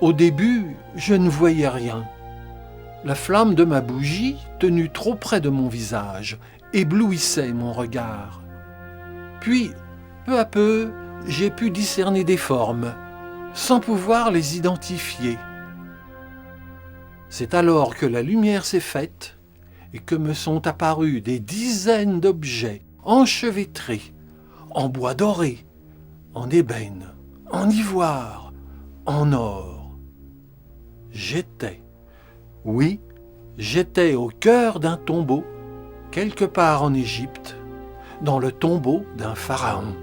Au début, je ne voyais rien. La flamme de ma bougie, tenue trop près de mon visage, éblouissait mon regard. Puis, peu à peu, j'ai pu discerner des formes, sans pouvoir les identifier. C'est alors que la lumière s'est faite et que me sont apparus des dizaines d'objets enchevêtrés, en bois doré, en ébène, en ivoire, en or. J'étais au cœur d'un tombeau, quelque part en Égypte, dans le tombeau d'un pharaon.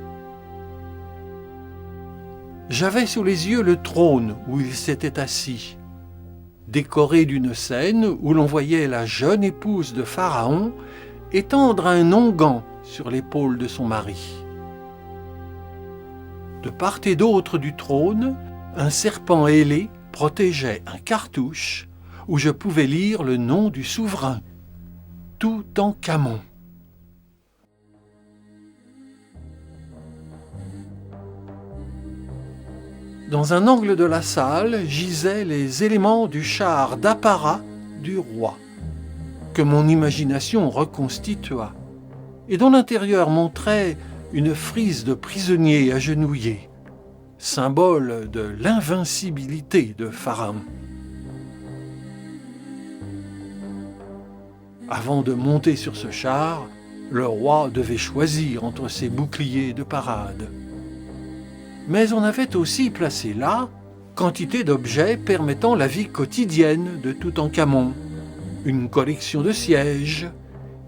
J'avais sous les yeux le trône où il s'était assis, décoré d'une scène où l'on voyait la jeune épouse de Pharaon étendre un onguent sur l'épaule de son mari. De part et d'autre du trône, un serpent ailé protégeait un cartouche où je pouvais lire le nom du souverain, Toutankhamon. Dans un angle de la salle gisaient les éléments du char d'apparat du roi, que mon imagination reconstitua, et dont l'intérieur montrait une frise de prisonniers agenouillés, symbole de l'invincibilité de Pharaon. Avant de monter sur ce char, le roi devait choisir entre ses boucliers de parade. Mais on avait aussi placé là quantité d'objets permettant la vie quotidienne de Toutankhamon. Une collection de sièges,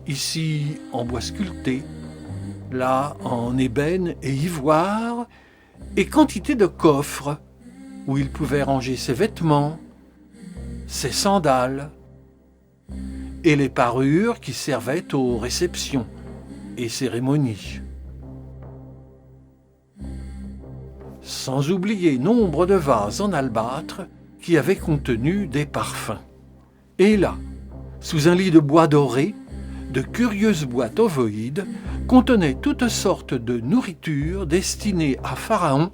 ici en bois sculpté, là en ébène et ivoire, et quantité de coffres où il pouvait ranger ses vêtements, ses sandales et les parures qui servaient aux réceptions et cérémonies. Sans oublier nombre de vases en albâtre qui avaient contenu des parfums. Et là, sous un lit de bois doré, de curieuses boîtes ovoïdes contenaient toutes sortes de nourritures destinées à Pharaon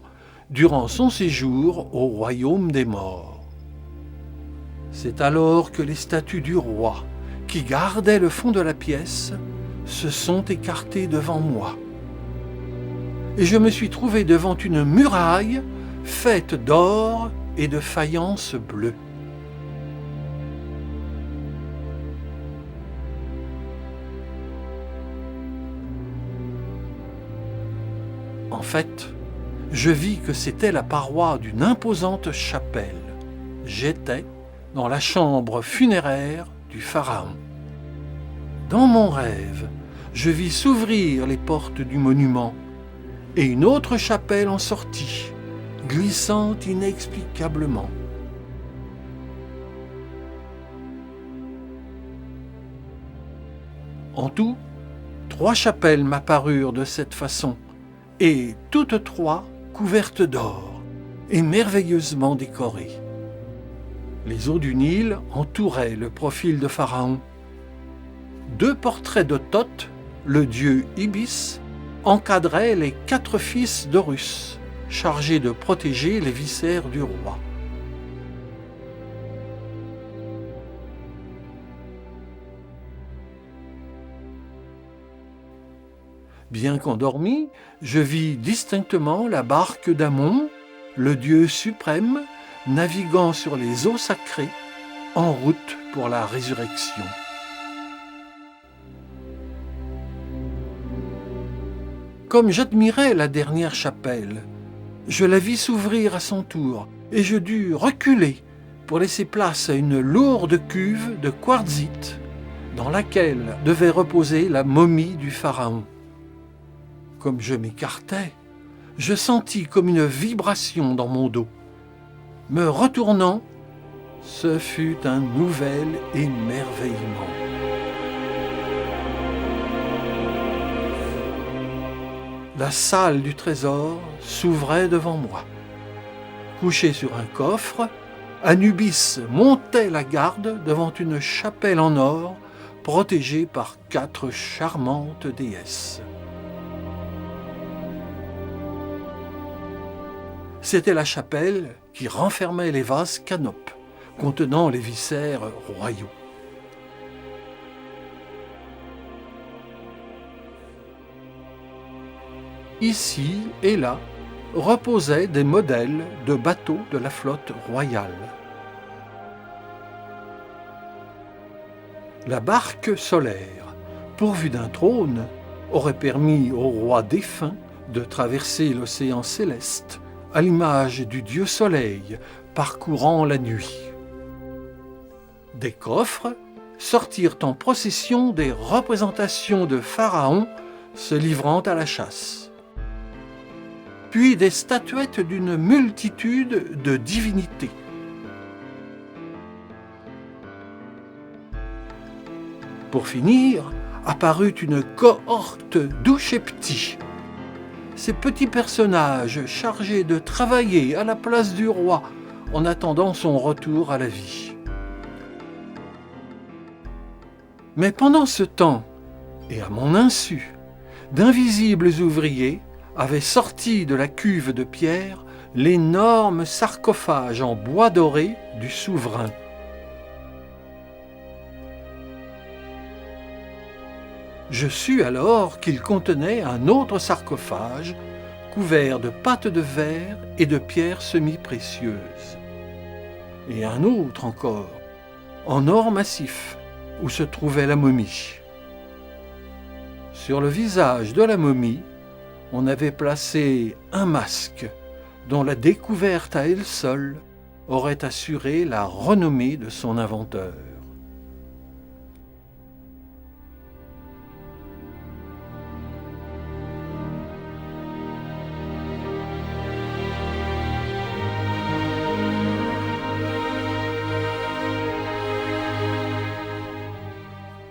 durant son séjour au royaume des morts. C'est alors que les statues du roi, qui gardaient le fond de la pièce, se sont écartées devant moi. Et je me suis trouvé devant une muraille faite d'or et de faïence bleue. En fait, je vis que c'était la paroi d'une imposante chapelle. J'étais dans la chambre funéraire du pharaon. Dans mon rêve, je vis s'ouvrir les portes du monument et une autre chapelle en sortit, glissant inexplicablement. En tout, 3 chapelles m'apparurent de cette façon, et toutes 3 couvertes d'or et merveilleusement décorées. Les eaux du Nil entouraient le profil de Pharaon. 2 portraits de Thoth, le dieu Ibis, encadraient les 4 fils d'Horus, chargés de protéger les viscères du roi. Bien qu'endormi, je vis distinctement la barque d'Amon, le dieu suprême, naviguant sur les eaux sacrées, en route pour la résurrection. Comme j'admirais la dernière chapelle, je la vis s'ouvrir à son tour, et je dus reculer pour laisser place à une lourde cuve de quartzite dans laquelle devait reposer la momie du pharaon. Comme je m'écartais, je sentis comme une vibration dans mon dos. Me retournant, ce fut un nouvel émerveillement. La salle du trésor s'ouvrait devant moi. Couché sur un coffre, Anubis montait la garde devant une chapelle en or protégée par 4 charmantes déesses. c'était la chapelle qui renfermait les vases canopes contenant les viscères royaux. Ici et là reposaient des modèles de bateaux de la flotte royale. La barque solaire, pourvue d'un trône, aurait permis au roi défunt de traverser l'océan céleste à l'image du dieu soleil parcourant la nuit. Des coffres sortirent en procession des représentations de pharaons se livrant à la chasse, puis des statuettes d'une multitude de divinités. Pour finir, apparut une cohorte d'Oushepti. Ces petits personnages chargés de travailler à la place du roi en attendant son retour à la vie. Mais pendant ce temps, et à mon insu, d'invisibles ouvriers avaient sorti de la cuve de pierre l'énorme sarcophage en bois doré du souverain. Je sus alors qu'il contenait un autre sarcophage couvert de pâte de verre et de pierres semi-précieuses. Et un autre encore, en or massif, où se trouvait la momie. Sur le visage de la momie, on avait placé un masque dont la découverte à elle seule aurait assuré la renommée de son inventeur.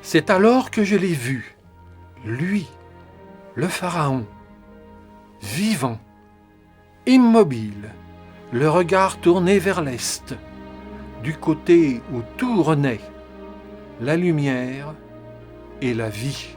C'est alors que je l'ai vu, lui, le pharaon, vivant, immobile, le regard tourné vers l'est, du côté où tout renaît, la lumière et la vie.